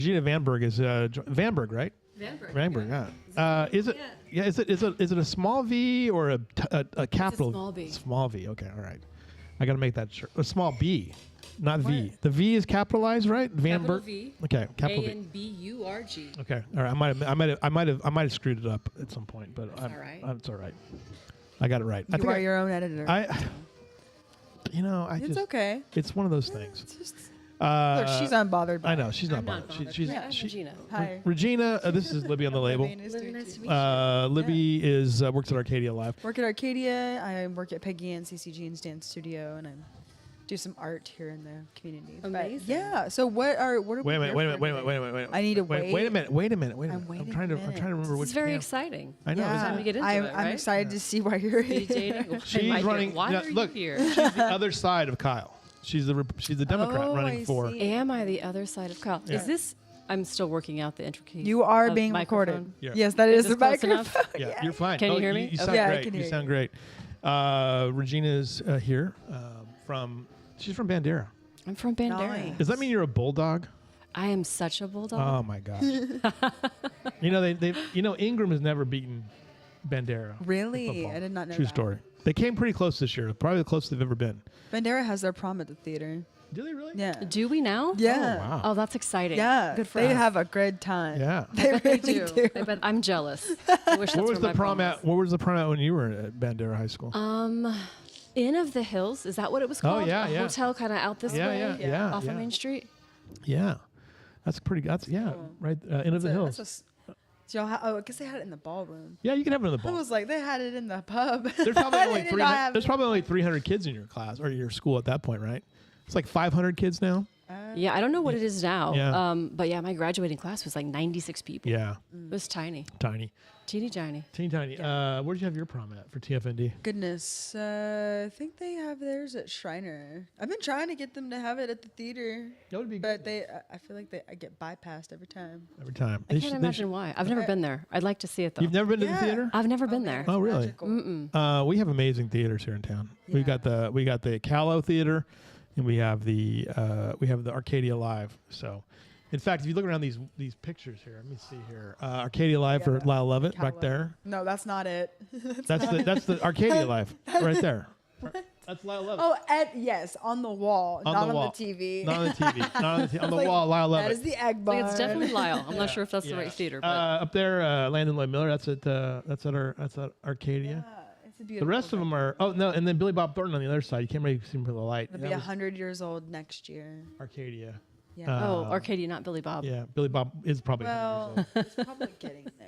Regina Vanburg is Vanburg, right? Vanburg, yeah. Is it? Yeah. Is it a small V or a capital? It's a small B. Small V. Okay. All right. I got to make that sure. A small B, not V. The V is capitalized, right? Capital Vanburg. V. Okay. Capital V. A-N-B-U-R-G. Okay. All right. I might have screwed it up at some point, but all right. It's all right. I got it right. You are your own editor. It's okay. It's one of those things. It's just, look, she's unbothered. I know she's not I'm not bothered. bothered. She's Regina. Hi. Regina. This is Libby on the label. Libby, nice to meet Nice to you. meet you. Libby is works at Arcadia Live. Work at Arcadia. I work at Peggy and CCG and Dance Studio, and I do some art here in the community. Amazing. But yeah. So what are we? Wait a minute. I need to wait. Wait a minute. I'm trying to remember This which. is very cam- exciting. I know. Yeah. isn't to get into I'm it, right? excited to see why you're Are you here. dating? She's running. Why are look, you here? she's the other side of Kyle. She's the Democrat Oh, running I for. see. Am I the other side of Kyle? Yeah. Is this? I'm still working out the intricacies. You are of being microphone. recorded. Yeah. Yes, that Is is the this close enough? microphone. Yeah, you're fine. Can you hear me? You sound Okay. Yeah, I great. can You hear sound you. great. Regina's here she's from Bandera. I'm from Bandera. Nice. Does that mean you're a bulldog? I am such a bulldog. Oh my gosh. Ingram has never beaten Bandera. Really? Football. I did not know True that. story. They came pretty close this year. Probably the closest they've ever been. Bandera has their prom at the theater. Do they really? Yeah. Do we now? Yeah. Oh, wow. Oh, that's exciting. Yeah. Good for they us. have a good time. Yeah. They They really do. do. I bet I'm jealous. I wish Where that's was where the my prom was. at? Where was the prom at when you were at Bandera High School? Inn of the Hills. Is that what it was called? yeah, a yeah. hotel kind of out this Yeah, way. yeah, Off yeah. of Main Street. Yeah. That's pretty. That's right. Inn of the Hills. I guess they had it in the ballroom. Yeah, you can have it in the I ball. was like, they had it in the pub. There's probably They only did 300. not have There's it. probably only 300 kids in your class or your school at that point, right? It's like 500 kids now. Yeah, I don't know what it is now. Yeah. But yeah, my graduating class was like 96 people. Yeah. It was tiny. Tiny. Teeny tiny. Teeny tiny. Where did you have your prom at for TFND? Goodness. I think they have theirs at Shriner. I've been trying to get them to have it at the theater. That would be But I feel like I get bypassed every time. every time. I can't imagine why. I've never been there. I'd like to see it though. You've never been to the Yeah. theater? I've never been there. Oh, really? Magical. We have amazing theaters here in town. Yeah. We got the Callow Theater, and we have the Arcadia Live. So, in fact, if you look around these pictures here, let me see here. Arcadia Live for Lyle Lovett back Callow. there. No, that's not it. That's the Arcadia Live right there. That's Lyle Lovett. Oh, yes, on the wall, On not the on wall. the TV. Not on the TV. Not on the TV. On the Like, wall, Lyle That Lovett. is the egg bar. It's definitely Lyle. I'm not sure if that's the right theater, but Up there, Landon Lloyd Miller. That's at Arcadia. Yeah, it's a The beautiful. rest of them are. Oh no, and then Billy Bob Thornton on the other side. You can't really see him from the light. It'll That be was 100 years old next year. Arcadia. Yeah. oh, Arcadia, not Billy Bob. Yeah, Billy Bob is probably 100 years well, old. it's probably getting there.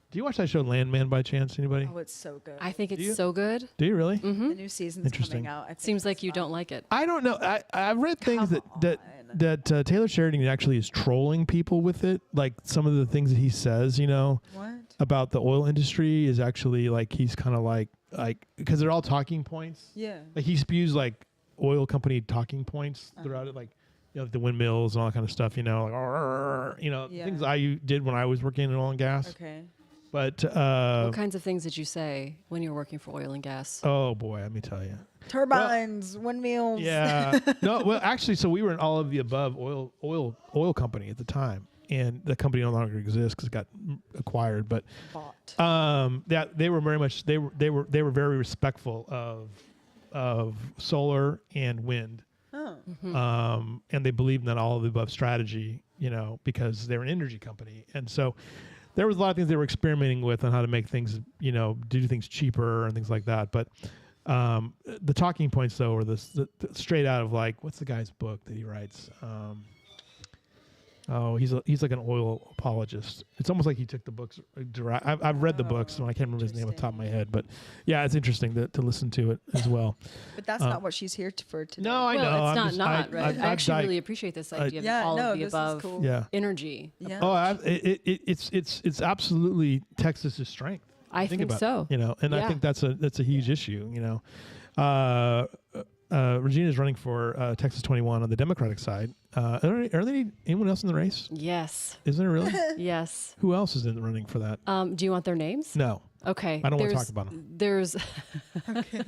Do you watch that show Landman by chance? Anybody? Oh, it's so good. I think Do you? it's so good. Do you really? the new season's Interesting. coming out. I think Seems like it's you fun. don't like it. I don't know. I've read things Come that Taylor Sheridan actually is trolling people with it. Like some of the things that he says, What? about the oil industry is actually like he's kind of like because they're all talking points. Yeah. Like he spews like oil company talking points throughout it, like the windmills and all that kind of stuff. Like Yeah. things I did when I was working in oil and gas. Okay. But What kinds of things did you say when you were working for oil and gas? oh boy, let me tell you. Turbines, windmills. Yeah. No, well, actually, so we were in all of the above oil company at the time, and the company no longer exists because it got acquired. But Bought. they were very much they were very respectful of solar and wind, Oh. and they believed in that all of the above strategy, because they're an energy company, and so. There was a lot of things they were experimenting with on how to make things, do things cheaper and things like that. But the talking points, though, are the straight out of like, what's the guy's book that he writes? He's like an oil apologist. It's almost like he took the books. I've read the books, and I can't remember his name off the top of my head. But yeah, it's interesting to listen to it as well. But that's not what she's here for today. No, I know. Well, I'm it's just- right? I actually really appreciate this idea of Yeah, all no, of the this is above cool. Yeah. energy. Yeah. Oh, it's absolutely Texas's strength. I think about so. it, and I Yeah. think that's a huge issue. Regina is running for Texas 21 on the Democratic side. Are there anyone else in the race? Yes. Isn't there really? Yes. Who else is in running for that? Do you want their names? No. Okay. I don't want to talk about him. There's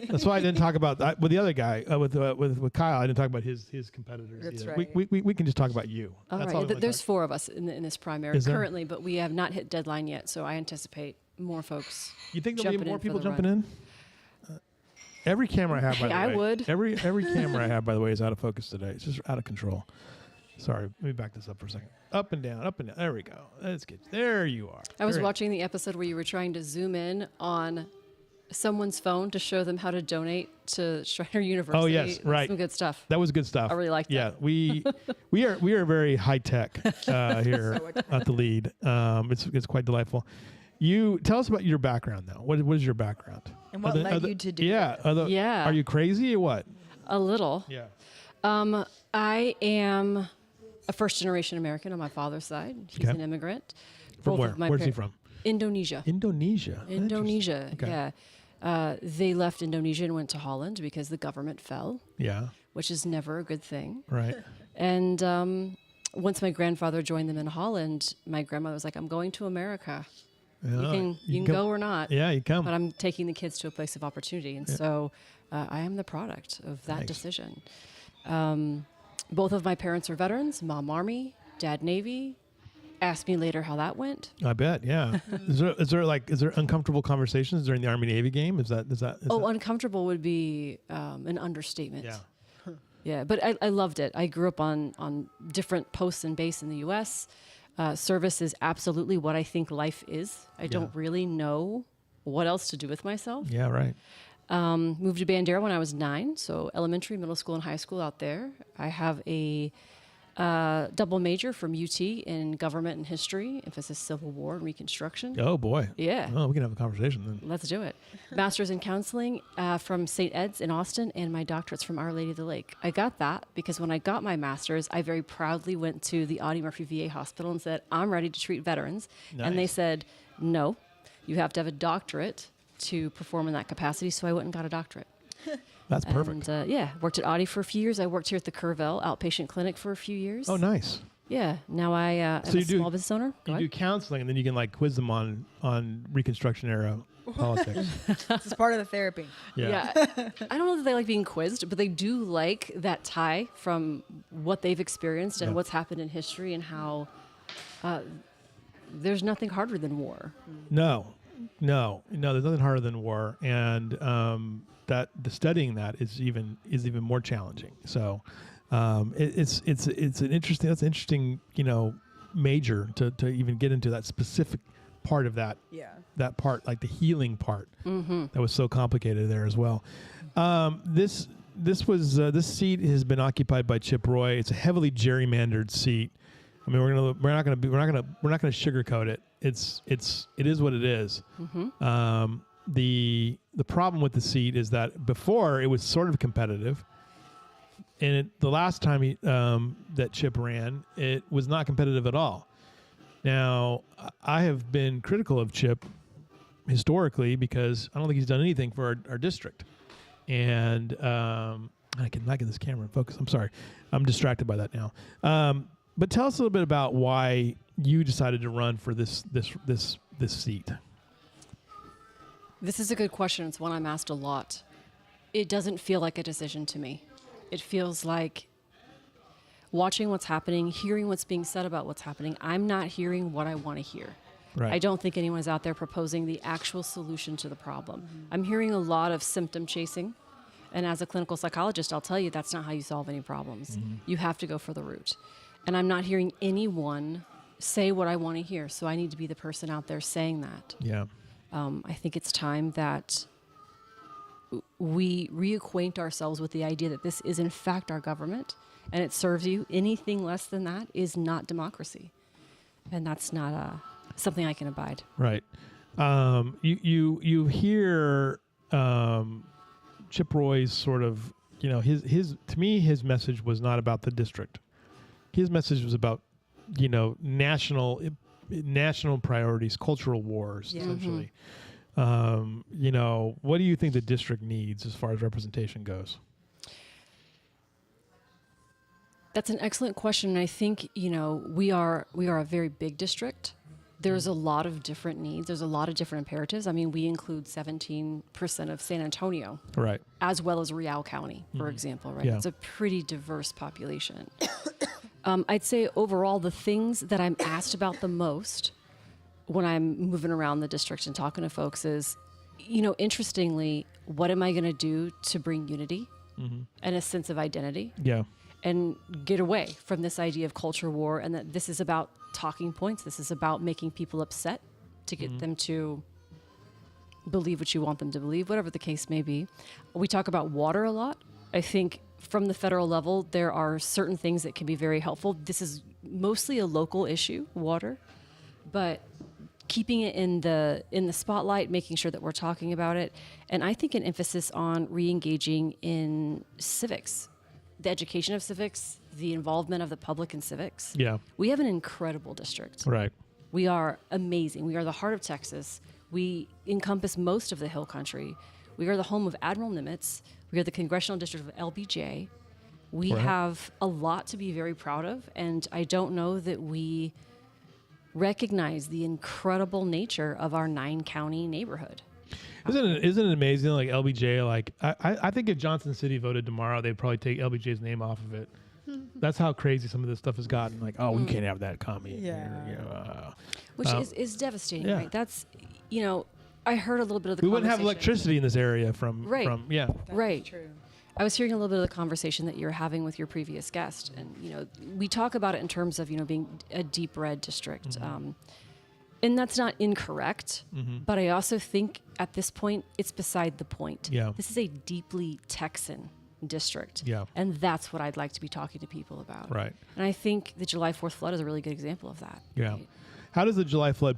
That's why I didn't talk about with the other guy with Kyle. I didn't talk about his competitors. That's either. right. We can just talk about you. all That's right. all we wanna There's talk- 4 of us in this primary Is there? currently, but we have not hit deadline yet. So I anticipate more folks. You think there'll be jumping more in for people the jumping run. in? Every camera I have, by Hey, the I way, would. Every camera I have, by the way, is out of focus today. It's just out of control. Sorry, let me back this up for a second. Up and down, up and down. There we go. That's good. There you are. I was Very- watching the episode where you were trying to zoom in on someone's phone to show them how to donate to Shriner University. Oh, yes, right. Some good stuff. That was good stuff. I really liked that. Yeah, we are very high tech here at the lead. It's quite delightful. You tell us about your background though. What is your background? And what led you to do Yeah. that? Yeah. Are you crazy or what? A little. Yeah. I am a first-generation American on my father's side. He's Okay. an immigrant. From Both where? of my Where's he par- from? Indonesia. Indonesia. Indonesia. Okay. Yeah. They left Indonesia and went to Holland because the government fell, Yeah. which is never a good thing. Right. And once my grandfather joined them in Holland, my grandmother was like, "I'm going to America. Yeah. You can go or not, Yeah, you come. but I'm taking the kids to a place of opportunity." And so I am the product of that Nice. decision. Both of my parents are veterans, mom Army, dad Navy. Ask me later how that went. I bet. Yeah. is there uncomfortable conversations during the Army Navy game? Is that? Uncomfortable would be an understatement. Yeah. Yeah, but I loved it. I grew up on different posts and base in the U.S. Service is absolutely what I think life is. I don't really know what else to do with myself. Yeah. Right. Moved to Bandera when I was 9, so elementary, middle school, and high school out there. I have a double major from UT in government and history, emphasis Civil War and Reconstruction. Oh boy. Yeah. Oh, we can have a conversation then. Let's do it. Master's in counseling from St. Ed's in Austin, and my doctorate's from Our Lady of the Lake. I got that because when I got my master's, I very proudly went to the Audie Murphy VA Hospital and said, "I'm ready to treat veterans." And they Nice. said, "No, you have to have a doctorate to perform in that capacity." So I went and got a doctorate. That's perfect. And worked at Audie for a few years. I worked here at the Kerrville outpatient clinic for a few years. Oh, nice. Yeah. Now I am So a you do- small business owner. Go You do ahead. counseling, and then you can like quiz them on Reconstruction era politics. This is part of the therapy. Yeah. I don't know that they like being quizzed, but they do like that tie from what they've experienced and Yeah. what's happened in history and how there's nothing harder than war. No, there's nothing harder than war, and that the studying that is even more challenging. So it's an interesting major to even get into that specific part of that Yeah. part, like the healing part that was so complicated there as well. This seat has been occupied by Chip Roy. It's a heavily gerrymandered seat. I mean, we're not going to sugarcoat it. It is what it is. The problem with the seat is that before it was sort of competitive, and the last time that Chip ran, it was not competitive at all. Now, I have been critical of Chip historically because I don't think he's done anything for our district. And I cannot get this camera in focus. I'm sorry. I'm distracted by that now. But tell us a little bit about why you decided to run for this seat. This is a good question. It's one I'm asked a lot. It doesn't feel like a decision to me. It feels like watching what's happening, hearing what's being said about what's happening. I'm not hearing what I want to hear. Right. I don't think anyone's out there proposing the actual solution to the problem. I'm hearing a lot of symptom chasing. And as a clinical psychologist, I'll tell you that's not how you solve any problems. You have to go for the root. And I'm not hearing anyone say what I want to hear. So I need to be the person out there saying that. Yeah. I think it's time that we reacquaint ourselves with the idea that this is in fact our government and it serves you. Anything less than that is not democracy. And that's not something I can abide. Right. You hear Chip Roy's sort of, his to me, his message was not about the district. His message was about, national priorities, cultural wars, essentially. What do you think the district needs as far as representation goes? That's an excellent question. And I think, we are a very big district, There's a lot of different needs. There's a lot of different imperatives. I mean, we include 17% of San Antonio, Right. as well as Real County, for example, right? Yeah. It's a pretty diverse population. I'd say overall, the things that I'm asked about the most when I'm moving around the district and talking to folks is, interestingly, what am I going to do to bring unity and a sense of identity? Yeah. And get away from this idea of culture war, and that this is about talking points. This is about making people upset to get them to believe what you want them to believe, whatever the case may be. We talk about water a lot. I think from the federal level, there are certain things that can be very helpful. This is mostly a local issue, water, but keeping it in the spotlight, making sure that we're talking about it. And I think an emphasis on re-engaging in civics, the education of civics, the involvement of the public in civics. Yeah. We have an incredible district. Right. We are amazing. We are the heart of Texas. We encompass most of the Hill Country. We are the home of Admiral Nimitz. We are the Congressional District of LBJ. We Right. have a lot to be very proud of, and I don't know that we recognize the incredible nature of our 9-county neighborhood. Isn't it amazing? Like LBJ, like I think if Johnson City voted tomorrow, they'd probably take LBJ's name off of it. That's how crazy some of this stuff has gotten. Like, oh, we can't have that commie. Yeah. Which is devastating, yeah. right? That's, I heard a little bit of the We wouldn't have conversation. electricity in this area from Right. yeah. That's Right. true. I was hearing a little bit of the conversation that you were having with your previous guest, and we talk about it in terms of being a deep red district, and that's not incorrect. But I also think at this point it's beside the point. Yeah. This is a deeply Texan district, Yeah. and that's what I'd like to be talking to people about. Right. And I think the July 4th flood is a really good example of that. Yeah. right? How does the July flood,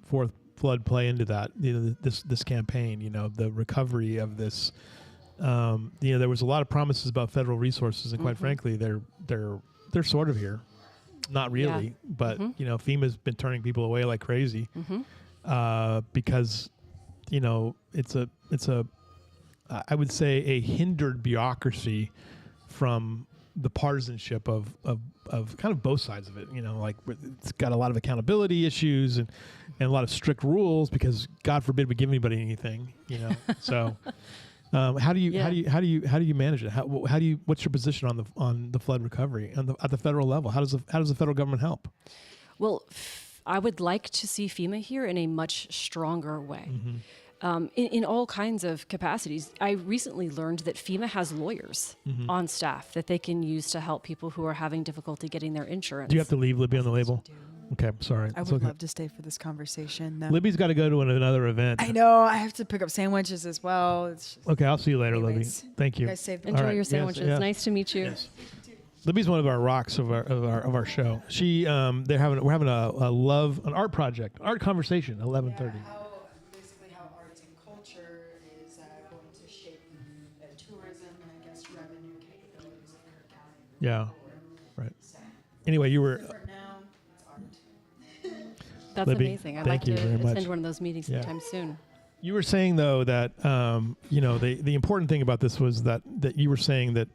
fourth flood play into that? This campaign. The recovery of this. There was a lot of promises about federal resources, and quite frankly, they're sort of here. Not really, but FEMA's been turning people away like crazy because it's a I would say a hindered bureaucracy from the partisanship of kind of both sides of it. Like it's got a lot of accountability issues and a lot of strict rules because God forbid we give anybody anything. So. How do you manage it? What's your position on the flood recovery at the federal level? How does the federal government help? Well, I would like to see FEMA here in a much stronger way. In all kinds of capacities. I recently learned that FEMA has lawyers on staff that they can use to help people who are having difficulty getting their insurance. Do you have to leave Libby on the label? Okay, sorry. I It's would okay. love to stay for this conversation. Libby's got to go to another event. I know. I have to pick up sandwiches as well. It's just, Okay, I'll see you later, Anyways, Libby. Thank you. you guys saved the Enjoy All right. your Yes, sandwiches. yeah. Nice to meet you. Yes. Libby's one of our rocks of our show. We're having an art project, art conversation, 11:30. Basically how arts and culture is going to shape the tourism and I guess revenue capabilities of Kerr County. Yeah, right. Anyway, you were For now, it's art. That's Libby, amazing. I'd thank like you to very much. attend one of those meetings Yeah. sometime soon. You were saying though that the important thing about this was that you were saying that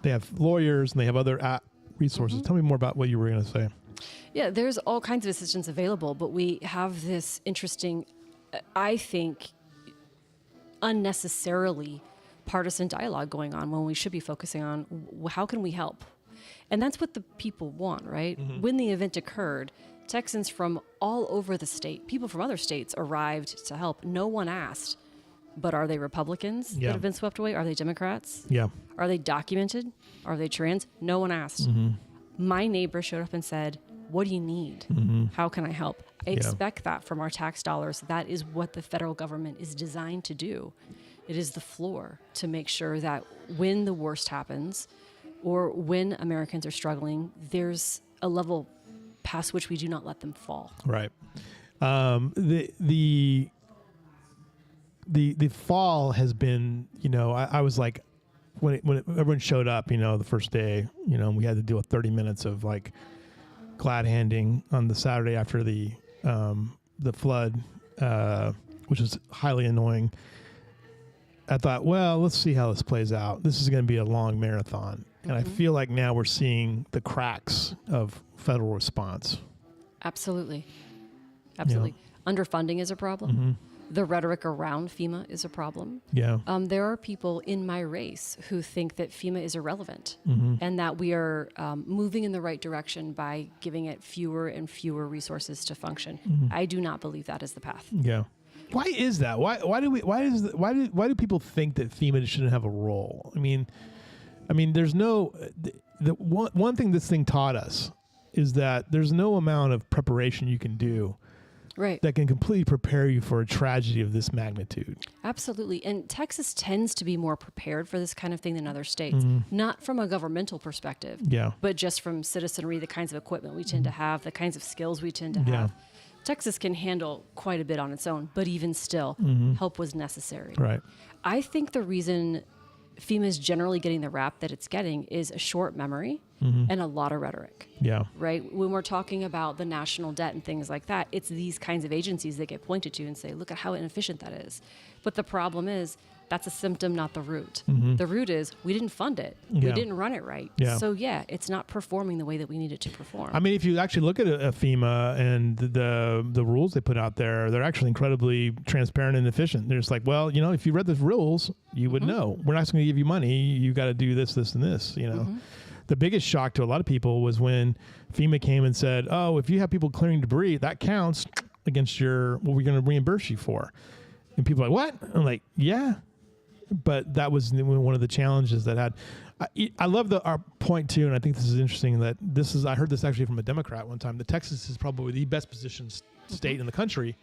they have lawyers and they have other resources. Tell me more about what you were going to say. Yeah, there's all kinds of assistance available, but we have this interesting, I think, unnecessarily partisan dialogue going on when we should be focusing on how can we help? And that's what the people want, right? When the event occurred, Texans from all over the state, people from other states arrived to help. No one asked, but are they Republicans Yeah. that have been swept away? Are they Democrats? Yeah. Are they documented? Are they trans? No one asked. My neighbor showed up and said, what do you need? How can I help? I expect that from our tax dollars. That is what the federal government is designed to do. It is the floor to make sure that when the worst happens or when Americans are struggling, there's a level past which we do not let them fall. Right. The fall has been, I was like, when everyone showed up, the first day, we had to do 30 minutes of like glad handing on the Saturday after the flood, which was highly annoying. I thought, well, let's see how this plays out. This is going to be a long marathon. And I feel like now we're seeing the cracks of federal response. Absolutely. Absolutely. Underfunding is a problem. The rhetoric around FEMA is a problem. Yeah. There are people in my race who think that FEMA is irrelevant and that we are moving in the right direction by giving it fewer and fewer resources to function. I do not believe that is the path. Yeah. Why is that? Why do people think that FEMA shouldn't have a role? I mean, there's no the one thing this thing taught us is that there's no amount of preparation you can do that can completely prepare you for a tragedy of this magnitude. Absolutely. And Texas tends to be more prepared for this kind of thing than other states, not from a governmental perspective, but just from citizenry, the kinds of equipment we tend to have, the kinds of skills we tend to have. Texas can handle quite a bit on its own, but even still, help was necessary. Right. I think the reason FEMA is generally getting the rap that it's getting is a short memory and a lot of rhetoric. Yeah. Right? When we're talking about the national debt and things like that, it's these kinds of agencies that get pointed to and say, look at how inefficient that is. But the problem is, that's a symptom, not the root. The root is we didn't fund it. We didn't run it right. So it's not performing the way that we need it to perform. I mean, if you actually look at a FEMA and the rules they put out there, they're actually incredibly transparent and efficient. They're just like, well, if you read the rules, you would know. We're not going to give you money. You got to do this, this, and this. The biggest shock to a lot of people was when FEMA came and said, oh, if you have people clearing debris, that counts against what we're going to reimburse you for. And people are like, what? I'm like, yeah. But that was one of the challenges that had. I love our point too, and I think this is interesting. That I heard this actually from a Democrat one time. That Texas is probably the best positioned state in the country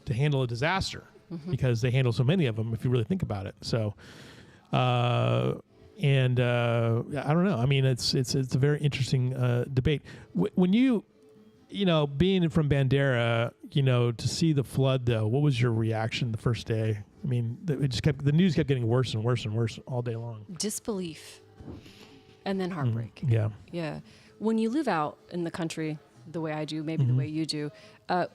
to handle a disaster because they handle so many of them. If you really think about it, so I don't know. I mean, it's a very interesting debate. When you being from Bandera, to see the flood though, what was your reaction the first day? I mean, the news kept getting worse and worse and worse all day long. Disbelief, and then heartbreak. Yeah. When you live out in the country the way I do, maybe the way you do,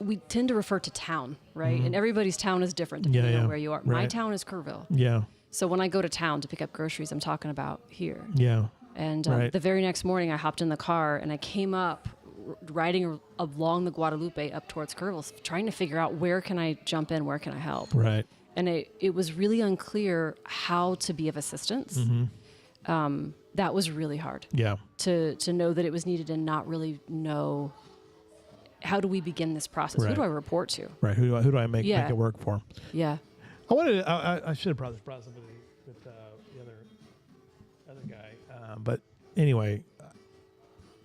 we tend to refer to town, right? And everybody's town is different depending on where you are. My town is Kerrville. Yeah. So when I go to town to pick up groceries, I'm talking about here. Yeah. And the very next morning, I hopped in the car and I came up riding along the Guadalupe up towards Kerrville, trying to figure out where can I jump in, where can I help. Right. And it was really unclear how to be of assistance. That was really hard. Yeah. To know that it was needed and not really know how do we begin this process. Who do I report to? Right. Who do I make it work for? Yeah. I should have brought this up with the other guy. But anyway,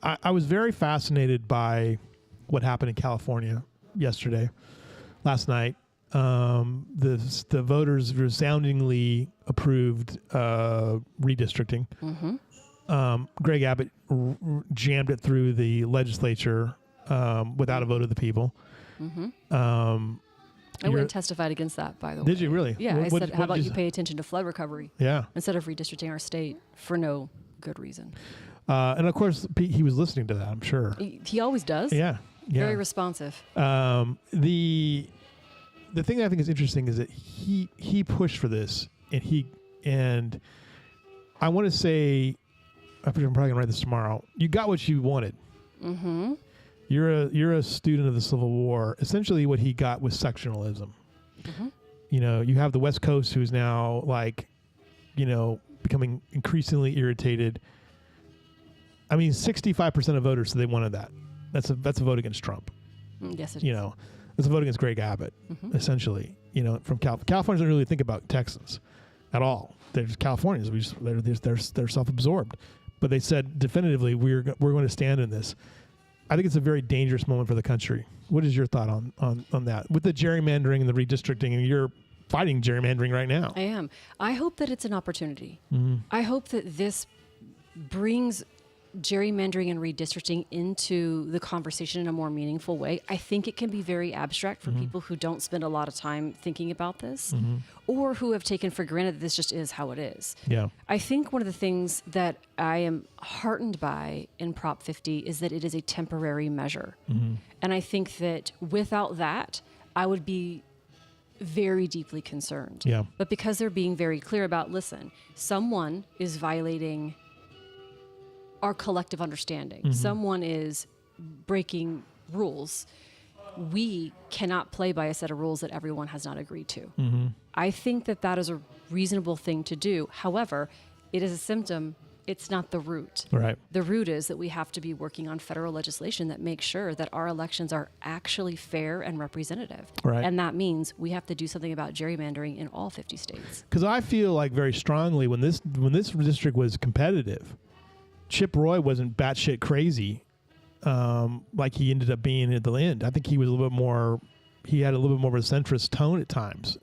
I was very fascinated by what happened in California last night. The voters resoundingly approved redistricting. Greg Abbott jammed it through the legislature without a vote of the people. I went and testified against that, by the way. Did you really? Yeah. I said, how about you pay attention to flood recovery? Yeah. Instead of redistricting our state for no good reason. And of course, he was listening to that, I'm sure. He always does. Yeah. Very responsive. The thing that I think is interesting is that he pushed for this, and I want to say, I'm probably gonna write this tomorrow. You got what you wanted. Mm-hmm. You're a student of the Civil War. Essentially, what he got was sectionalism. Mm-hmm. You have the West Coast, who's now becoming increasingly irritated. I mean, 65% of voters said they wanted that. That's a vote against Trump. Yes, it is. It's a vote against Greg Abbott, essentially. From Californians don't really think about Texans at all. They're just Californians. They're self-absorbed. But they said definitively, we're going to stand in this. I think it's a very dangerous moment for the country. What is your thought on that? With the gerrymandering and the redistricting, and you're fighting gerrymandering right now. I am. I hope that it's an opportunity. Mm-hmm. I hope that this brings gerrymandering and redistricting into the conversation in a more meaningful way. I think it can be very abstract for people who don't spend a lot of time thinking about this or who have taken for granted that this just is how it is. Yeah. I think one of the things that I am heartened by in Prop 50 is that it is a temporary measure. Mm-hmm. And I think that without that, I would be very deeply concerned. Yeah. But because they're being very clear about, listen, someone is violating our collective understanding. Mm-hmm. Someone is breaking rules. we cannot play by a set of rules that everyone has not agreed to. Mm-hmm. I think that that is a reasonable thing to do. However, it is a symptom. It's not the root. Right. The root is that we have to be working on federal legislation that makes sure that our elections are actually fair and representative. Right. And that means we have to do something about gerrymandering in all 50 states. Because I feel like very strongly when this district was competitive, Chip Roy wasn't batshit crazy like he ended up being at the end. I think he was a little bit more. He had a little bit more of a centrist tone at times.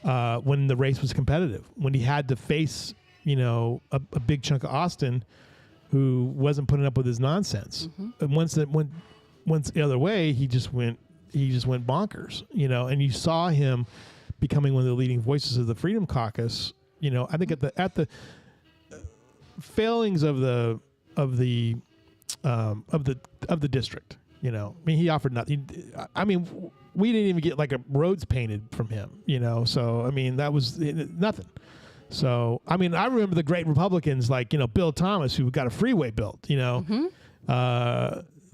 When the race was competitive, when he had to face a big chunk of Austin who wasn't putting up with his nonsense. Mm-hmm. And once it went the other way, he just went bonkers, and you saw him becoming one of the leading voices of the Freedom Caucus. I think at the failings of the district, I mean, he offered nothing. I mean, we didn't even get like roads painted from him, so I mean, that was nothing. So, I mean, I remember the great Republicans like, Bill Thomas, who got a freeway built, Mm-hmm.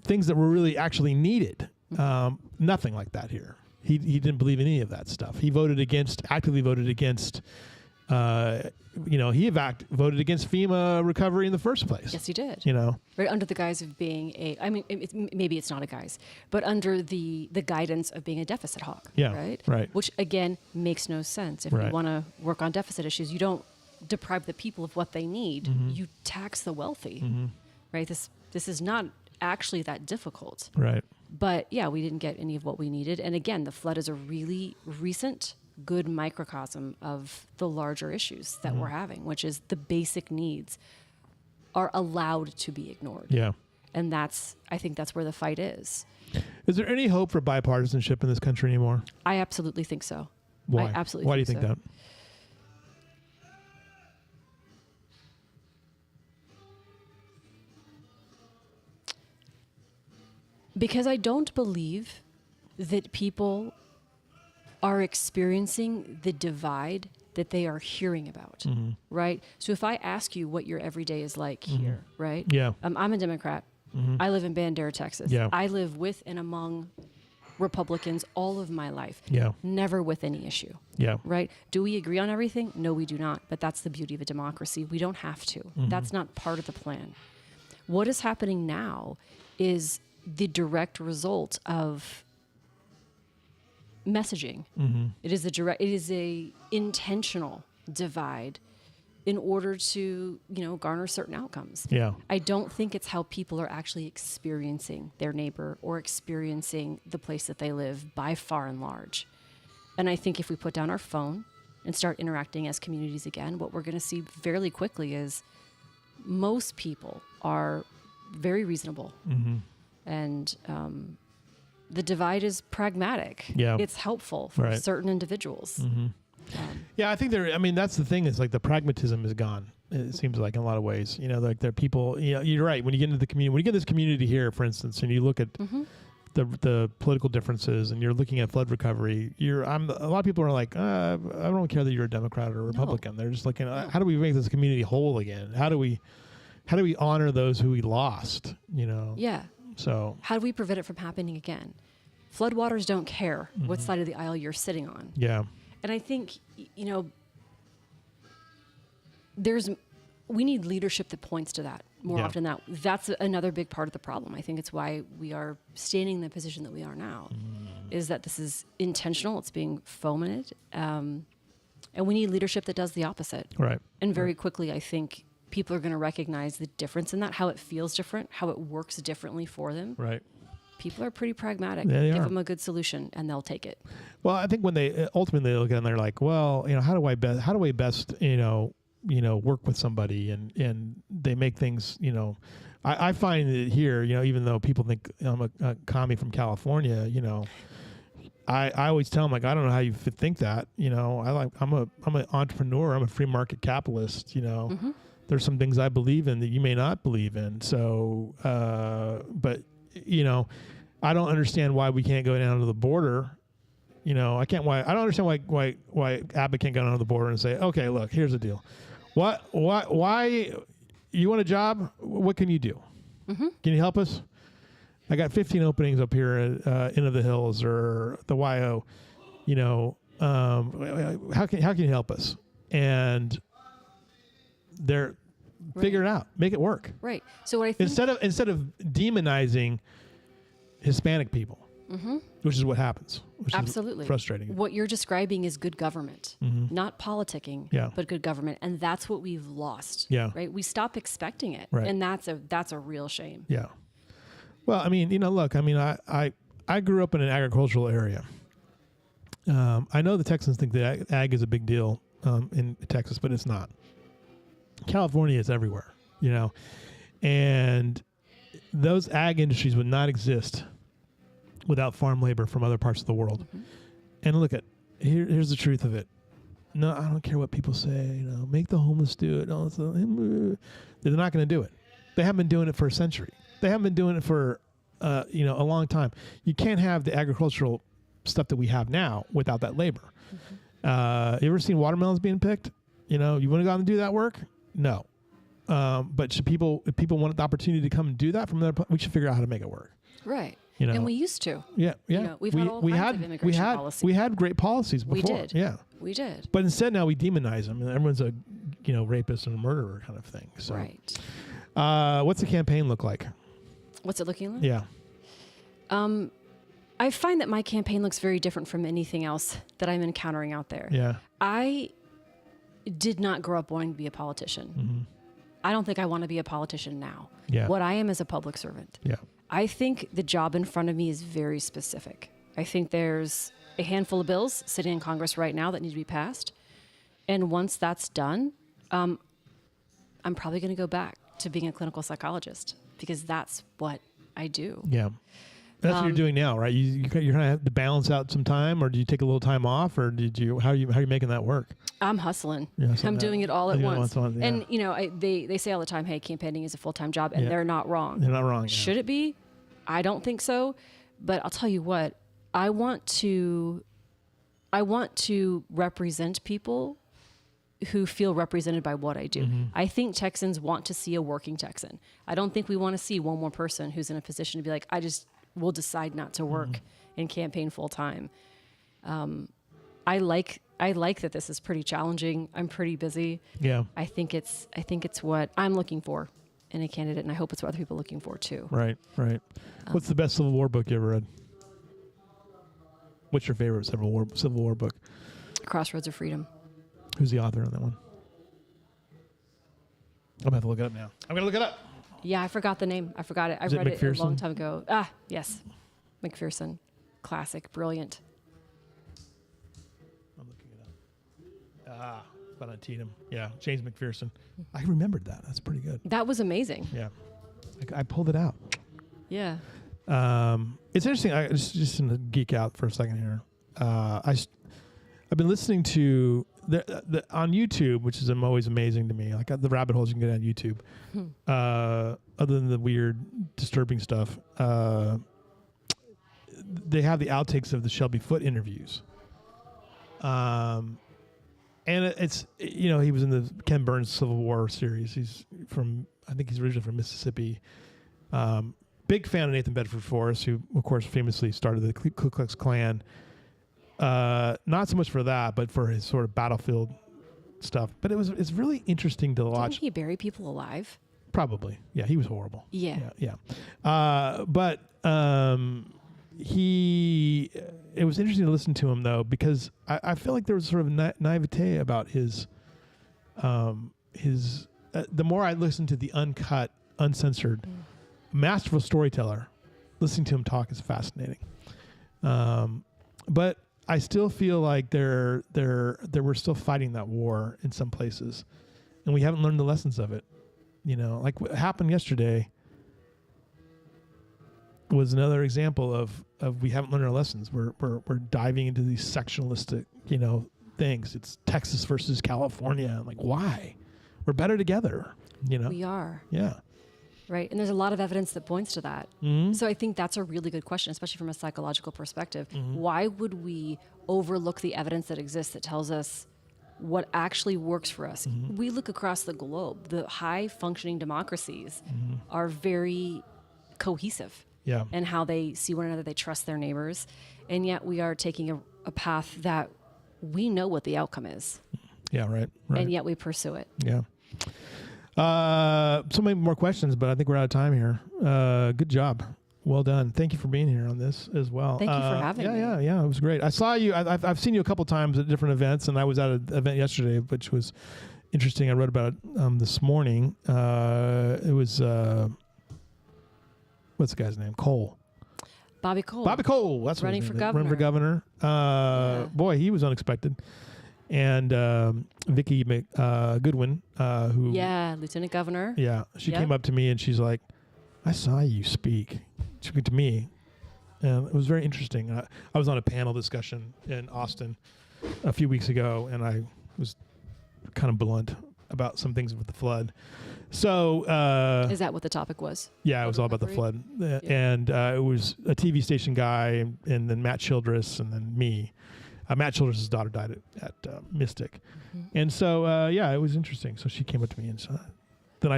Things that were really actually needed. Nothing like that here. He didn't believe in any of that stuff. He actively voted against, voted against FEMA recovery in the first place. Yes, he did. Right under the guise of being maybe it's not a guise, but under the guidance of being a deficit hawk. Yeah, right. Right. Which again makes no sense. If Right. we want to work on deficit issues, you don't deprive the people of what they need. Mm-hmm. You tax the wealthy. Mm-hmm. Right. This is not actually that difficult. Right. But yeah, we didn't get any of what we needed. And again, the flood is a really recent good microcosm of the larger issues that we're having, which is the basic needs are allowed to be ignored. Yeah. And I think that's where the fight is. Is there any hope for bipartisanship in this country anymore? I absolutely think so. Why? I absolutely Why do you think think so. that? Because I don't believe that people are experiencing the divide that they are hearing about, right? So if I ask you what your everyday is like here, right? Yeah. I'm a Democrat. I live in Bandera, Texas. Yeah. I live with and among Republicans all of my life. Yeah. Never with any issue. Yeah. Right? Do we agree on everything? No, we do not. But that's the beauty of a democracy. We don't have to. That's not part of the plan. What is happening now is the direct result of messaging. It is a intentional divide in order to, garner certain outcomes. Yeah. I don't think it's how people are actually experiencing their neighbor or experiencing the place that they live by far and large. And I think if we put down our phone and start interacting as communities again, what we're going to see fairly quickly is most people are very reasonable. And the divide is pragmatic. Yeah. It's helpful for certain individuals. Yeah, I think that's the thing is like the pragmatism is gone. It seems like in a lot of ways, like there are people, you're right. When you get into the community, when you get this community here, for instance, and you look at the political differences and you're looking at flood recovery, a lot of people are like, I don't care that you're a Democrat or a Republican. They're just looking, how do we make this community whole again? How do we honor those who we lost, Yeah. So how do we prevent it from happening again? Floodwaters don't care what side of the aisle you're sitting on. Yeah. And I think, we need leadership that points to that more often than that. That's another big part of the problem. I think it's why we are standing in the position that we are now, is that this is intentional. It's being fomented. And we need leadership that does the opposite. Right. And very quickly, I think people are going to recognize the difference in that, how it feels different, how it works differently for them. Right. People are pretty pragmatic. Yeah, they Give are. them a good solution and they'll take it. Well, I think when they ultimately look at it and they're like, well, how do I best, work with somebody and they make things, I find that here, even though people think I'm a commie from California, I always tell them like, I don't know how you think that, I'm an entrepreneur. I'm a free market capitalist, There's some things I believe in that you may not believe in. So, but I don't understand why we can't go down to the border. I don't understand why Abbott can't go down to the border and say, okay, look, here's the deal. Why you want a job? What can you do? Can you help us? I got 15 openings up here at Inn of the Hills or the YO. You know, how can you help us? And they're figure it out, make it work. Right. So what I think Instead of demonizing Hispanic people, which is what happens. Which absolutely is frustrating. What you're describing is good government, not politicking, but good government, and that's what we've lost. Yeah. Right. We stop expecting it, Right. and that's a real shame. Yeah. Well, I mean, you know, look, I mean, I grew up in an agricultural area. I know the Texans think that ag is a big deal in Texas, but it's not. California is everywhere, you know, and those ag industries would not exist without farm labor from other parts of the world. And look here's the truth of it. No, I don't care what people say, you know, make the homeless do it. They're not going to do it. They haven't been doing it for a century. They haven't been doing it for, you know, a long time. You can't have the agricultural stuff that we have now without that labor. You ever seen watermelons being picked? You know, you want to go out and do that work? No. But if people want the opportunity to come and do that from there, we should figure out how to make it work. Right. You know, and we used to. Yeah. You know, we've had all kinds of immigration policies. We had great policies before. We did. Yeah. We did. But instead now we demonize them, and everyone's a, you know, rapist and a murderer kind of thing. So, right. What's the campaign look like? What's it looking like? Yeah. I find that my campaign looks very different from anything else that I'm encountering out there. Yeah. I did not grow up wanting to be a politician. I don't think I want to be a politician now. Yeah. What I am is a public servant. Yeah. I think the job in front of me is very specific. I think there's a handful of bills sitting in Congress right now that need to be passed. And once that's done, I'm probably going to go back to being a clinical psychologist because that's what I do. Yeah. That's what you're doing now, right? You're going to have to balance out some time, or do you take a little time off, or how are you making that work? I'm hustling. Yeah, I'm doing it all at once. Yeah. And, you know, they say all the time, hey, campaigning is a full-time job, and they're not wrong. They're not wrong. Should it be? I don't think so. But I'll tell you what, I want to represent people who feel represented by what I do. I think Texans want to see a working Texan. I don't think we want to see one more person who's in a position to be like, we'll decide not to work and campaign full time. I like that this is pretty challenging. I'm pretty busy. Yeah. I think it's what I'm looking for in a candidate, and I hope it's what other people are looking for too. Right. What's the best Civil War book you ever read? What's your favorite Civil War book? Crossroads of Freedom. Who's the author on that one? I'm gonna have to look it up now. I'm gonna look it up. Yeah, I forgot the name. I forgot it. I read it a long time ago. Yes. McPherson. Classic. Brilliant. I'm looking it up. About Antietam. Yeah, James McPherson. I remembered that. That's pretty good. That was amazing. Yeah. I pulled it out. Yeah. It's interesting. I just going to geek out for a second here. I've been listening to the on YouTube, which is always amazing to me. Like the rabbit holes you can get on YouTube. Other than the weird, disturbing stuff, they have the outtakes of the Shelby Foote interviews. And it's, you know, he was in the Ken Burns Civil War series. I think he's originally from Mississippi. Big fan of Nathan Bedford Forrest, who of course famously started the Ku Klux Klan. Not so much for that, but for his sort of battlefield stuff. But it's really interesting to watch. Didn't he bury people alive? Probably. Yeah, he was horrible. Yeah. But it was interesting to listen to him though, because I feel like there was sort of naivete about his the more I listened to the uncut, uncensored, masterful storyteller, listening to him talk is fascinating. But I still feel like we're still fighting that war in some places, and we haven't learned the lessons of it. You know, like what happened yesterday was another example of we haven't learned our lessons. We're diving into these sectionalistic, you know, things. It's Texas versus California. I'm like, why? We're better together. You know, We are. Yeah. Right. And there's a lot of evidence that points to that. Mm-hmm. So I think that's a really good question, especially from a psychological perspective. Mm-hmm. Why would we overlook the evidence that exists that tells us what actually works for us? Mm-hmm. We look across the globe. The high functioning democracies Mm-hmm. are very cohesive. Yeah. and how they see one another, they trust their neighbors. And yet we are taking a path that we know what the outcome is. Yeah, right. And yet we pursue it. Yeah. So many more questions, but I think we're out of time here. Good job. Well done. Thank you for being here on this as well. Thank you for having me. Yeah. It was great. I saw you. I've seen you a couple times at different events, and I was at an event yesterday, which was interesting. I wrote about it this morning. It was what's the guy's name? Cole. Bobby Cole. Bobby Cole. That's running for governor. Running for governor. Boy, he was unexpected. And Vicki Goodwin, who Lieutenant Governor. Yeah, she came up to me and she's like, "I saw you speak." She spoke to me, and it was very interesting. I was on a panel discussion in Austin a few weeks ago, and I was kind of blunt about some things with the flood. So is that what the topic was? Yeah, it was all about the flood, and it was a TV station guy, and then Matt Childress, and then me. Matt Childress' daughter died at Mystic, and so it was interesting. So she came up to me, and so then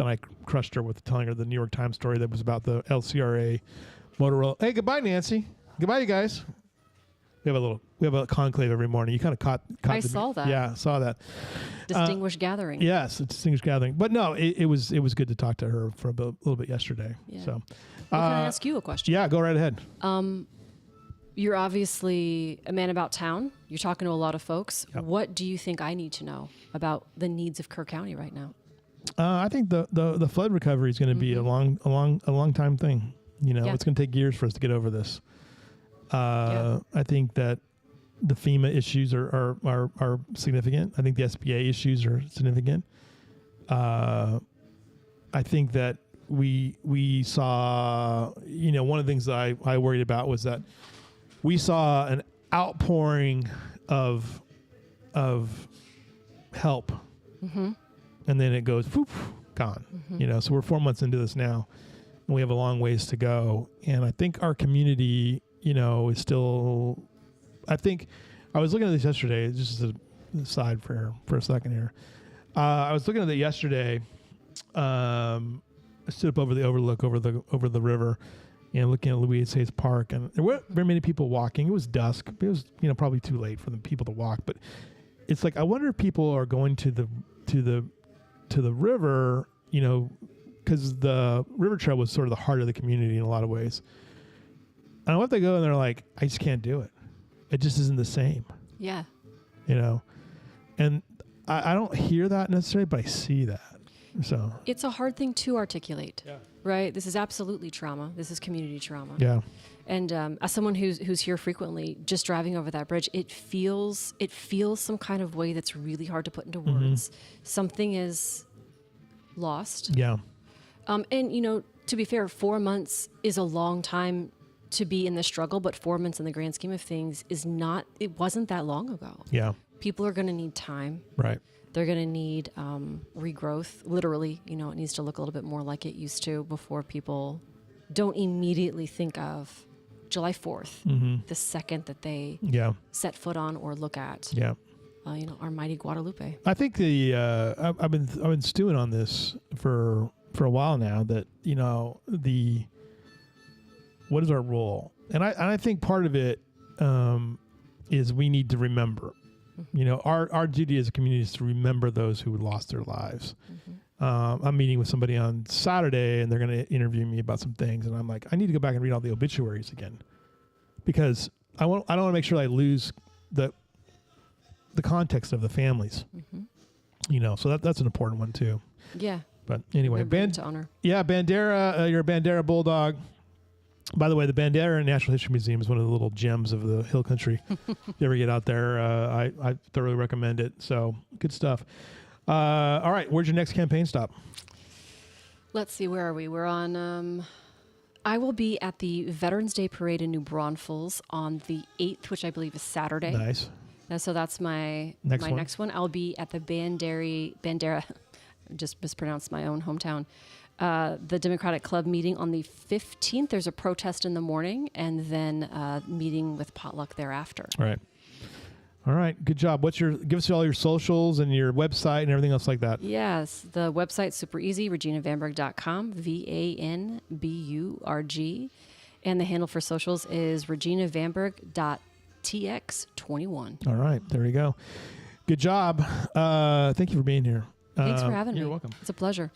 I crushed her with telling her the New York Times story that was about the LCRA Motorola. Hey, goodbye, Nancy. Goodbye, you guys. We have a conclave every morning. You kind of caught. I saw that. Yeah, I saw that. Distinguished gathering. Yes, a distinguished gathering. But no, it was good to talk to her for a little bit yesterday. Yeah. So, can I ask you a question? Yeah, go right ahead. You're obviously a man about town. You're talking to a lot of folks. Yep. What do you think I need to know about the needs of Kerr County right now? I think the flood recovery is going to be a long time thing. It's going to take years for us to get over this. I think that the FEMA issues are significant. I think the SBA issues are significant. I think that we saw, one of the things that I worried about was that we saw an outpouring of help, and then it goes poof, gone. So we're 4 months into this now, and we have a long ways to go. And I think our community, is still. I think I was looking at this yesterday. Just as an aside for a second here, I was looking at it yesterday. I stood up over the overlook over the river, and looking at Louis Amestoy Park, and there weren't very many people walking. It was dusk. It was probably too late for the people to walk. But it's like I wonder if people are going to the river, because the river trail was sort of the heart of the community in a lot of ways. And what if they go and they're like, I just can't do it. It just isn't the same. Yeah. And I don't hear that necessarily, but I see that. So it's a hard thing to articulate. Yeah. Right? This is absolutely trauma. This is community trauma. Yeah. And as someone who's here frequently, just driving over that bridge, it feels some kind of way that's really hard to put into words. Something is lost. Yeah. And to be fair, 4 months is a long time to be in the struggle, but 4 months in the grand scheme of things it wasn't that long ago. Yeah. People are going to need time. Right. They're going to need regrowth. Literally, it needs to look a little bit more like it used to before people don't immediately think of July 4th, the second that they set foot on or look at, our mighty Guadalupe. I think I've been stewing on this for a while now. That what is our role, and I think part of it is we need to remember. Our duty as a community is to remember those who lost their lives. I'm meeting with somebody on Saturday, and they're going to interview me about some things, and I'm like, I need to go back and read all the obituaries again, because I don't want to make sure I lose the context of the families. So that's an important one too. Yeah. But anyway, to honor. Yeah, Bandera. You're a Bandera Bulldog. By the way, the Bandera Natural History Museum is one of the little gems of the Hill Country. If you ever get out there, I thoroughly recommend it. So good stuff. All right, where's your next campaign stop? Let's see, where are we? We're on. I will be at the Veterans Day Parade in New Braunfels on the 8th, which I believe is Saturday. Nice. So that's my next one. I'll be at the Bandera. Just mispronounced my own hometown. The Democratic Club meeting on the 15th. There's a protest in the morning, and then meeting with potluck thereafter. All right. All right. Good job. Give us all your socials and your website and everything else like that. Yes, the website's super easy, reginavanburg.com, VANBURG. And the handle for socials is reginavanburg.TX21. All right. There you go. Good job. Thank you for being here. Thanks for having me. You're welcome. It's a pleasure.